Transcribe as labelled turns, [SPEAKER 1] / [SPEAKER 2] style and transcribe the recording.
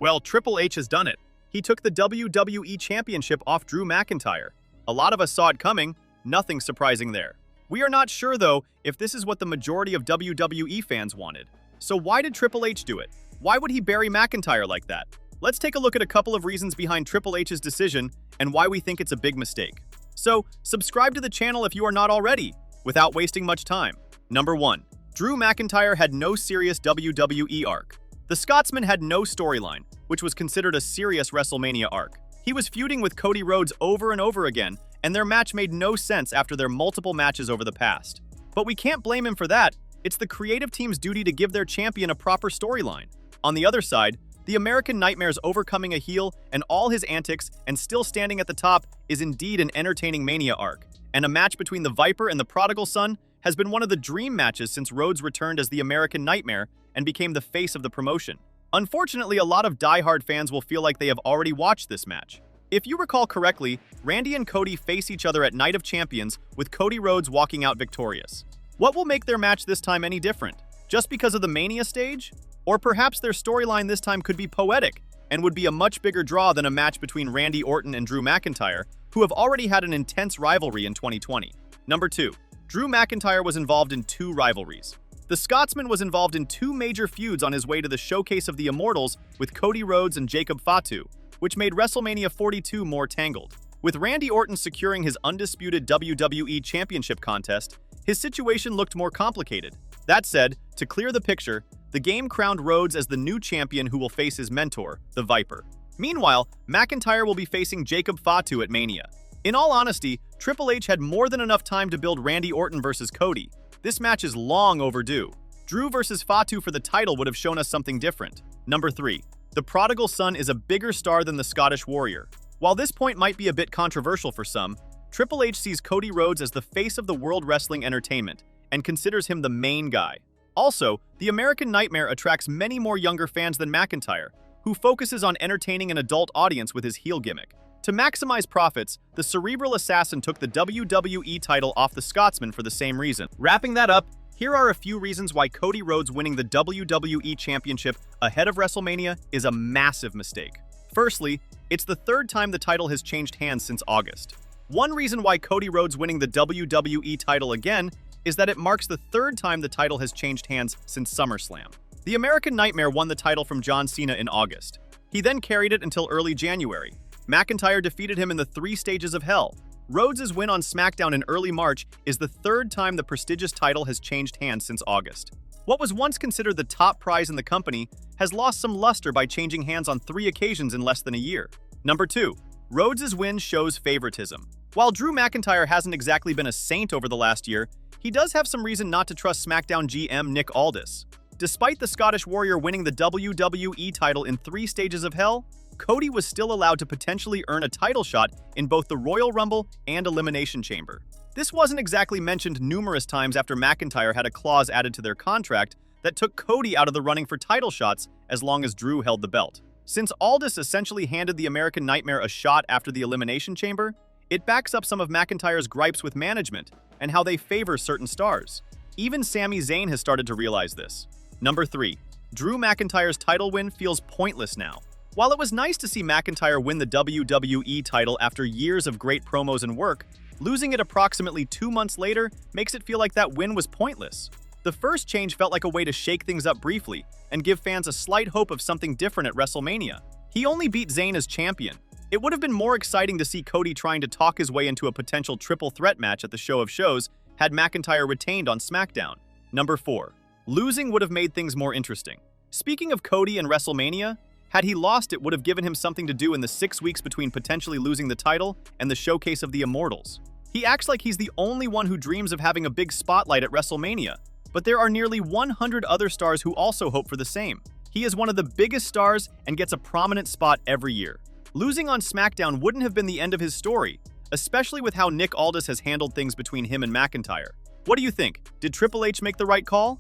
[SPEAKER 1] Well, Triple H has done it. He took the WWE Championship off Drew McIntyre. A lot of us saw it coming, nothing surprising there. We are not sure, though, if this is what the majority of WWE fans wanted. So why did Triple H do it? Why would he bury McIntyre like that? Let's take a look at a couple of reasons behind Triple H's decision and why we think it's a big mistake. So, subscribe to the channel if you are not already, without wasting much time. Number 1. Drew McIntyre had no serious WWE arc. The Scotsman had no storyline, which was considered a serious WrestleMania arc. He was feuding with Cody Rhodes over and over again, and their match made no sense after their multiple matches over the past. But we can't blame him for that. It's the creative team's duty to give their champion a proper storyline. On the other side, the American Nightmare's overcoming a heel and all his antics and still standing at the top is indeed an entertaining Mania arc, and a match between the Viper and the Prodigal Son has been one of the dream matches since Rhodes returned as the American Nightmare and became the face of the promotion. Unfortunately, a lot of die-hard fans will feel like they have already watched this match. If you recall correctly, Randy and Cody face each other at Night of Champions, with Cody Rhodes walking out victorious. What will make their match this time any different? Just because of the Mania stage? Or perhaps their storyline this time could be poetic and would be a much bigger draw than a match between Randy Orton and Drew McIntyre, who have already had an intense rivalry in 2020. Number 2. Drew McIntyre was involved in 2 rivalries. The Scotsman was involved in 2 major feuds on his way to the Showcase of the Immortals with Cody Rhodes and Jacob Fatu, which made WrestleMania 42 more tangled. With Randy Orton securing his undisputed WWE Championship contest, his situation looked more complicated. That said, to clear the picture, the game crowned Rhodes as the new champion who will face his mentor, the Viper. Meanwhile, McIntyre will be facing Jacob Fatu at Mania. In all honesty, Triple H had more than enough time to build Randy Orton versus Cody. This match is long overdue. Drew versus Fatu for the title would have shown us something different. Number 3. The Prodigal Son is a bigger star than the Scottish Warrior. While this point might be a bit controversial for some, Triple H sees Cody Rhodes as the face of the World Wrestling Entertainment and considers him the main guy. Also, the American Nightmare attracts many more younger fans than McIntyre, who focuses on entertaining an adult audience with his heel gimmick. To maximize profits, the Cerebral Assassin took the WWE title off the Scotsman for the same reason. Wrapping that up, here are a few reasons why Cody Rhodes winning the WWE Championship ahead of WrestleMania is a massive mistake. Firstly, it's the 3rd time the title has changed hands since August. One reason why Cody Rhodes winning the WWE title again is that it marks the 3rd time the title has changed hands since SummerSlam. The American Nightmare won the title from John Cena in August. He then carried it until early January. McIntyre defeated him in the 3 stages of hell. Rhodes' win on SmackDown in early March is the 3rd time the prestigious title has changed hands since August. What was once considered the top prize in the company has lost some luster by changing hands on 3 occasions in less than a year. Number 2. Rhodes' win shows favoritism. While Drew McIntyre hasn't exactly been a saint over the last year, he does have some reason not to trust SmackDown GM Nick Aldis. Despite the Scottish Warrior winning the WWE title in 3 stages of hell, Cody was still allowed to potentially earn a title shot in both the Royal Rumble and Elimination Chamber. This wasn't exactly mentioned numerous times after McIntyre had a clause added to their contract that took Cody out of the running for title shots as long as Drew held the belt. Since Aldis essentially handed the American Nightmare a shot after the Elimination Chamber, it backs up some of McIntyre's gripes with management and how they favor certain stars. Even Sami Zayn has started to realize this. Number 3. Drew McIntyre's title win feels pointless now. While it was nice to see McIntyre win the WWE title after years of great promos and work, losing it approximately 2 months later makes it feel like that win was pointless. The first change felt like a way to shake things up briefly and give fans a slight hope of something different at WrestleMania. He only beat Zayn as champion. It would have been more exciting to see Cody trying to talk his way into a potential triple threat match at the Show of Shows had McIntyre retained on SmackDown. Number 4. Losing would have made things more interesting. Speaking of Cody and WrestleMania, had he lost, it would have given him something to do in the 6 weeks between potentially losing the title and the Showcase of the Immortals. He acts like he's the only one who dreams of having a big spotlight at WrestleMania, but there are nearly 100 other stars who also hope for the same. He is one of the biggest stars and gets a prominent spot every year. Losing on SmackDown wouldn't have been the end of his story, especially with how Nick Aldis has handled things between him and McIntyre. What do you think? Did Triple H make the right call?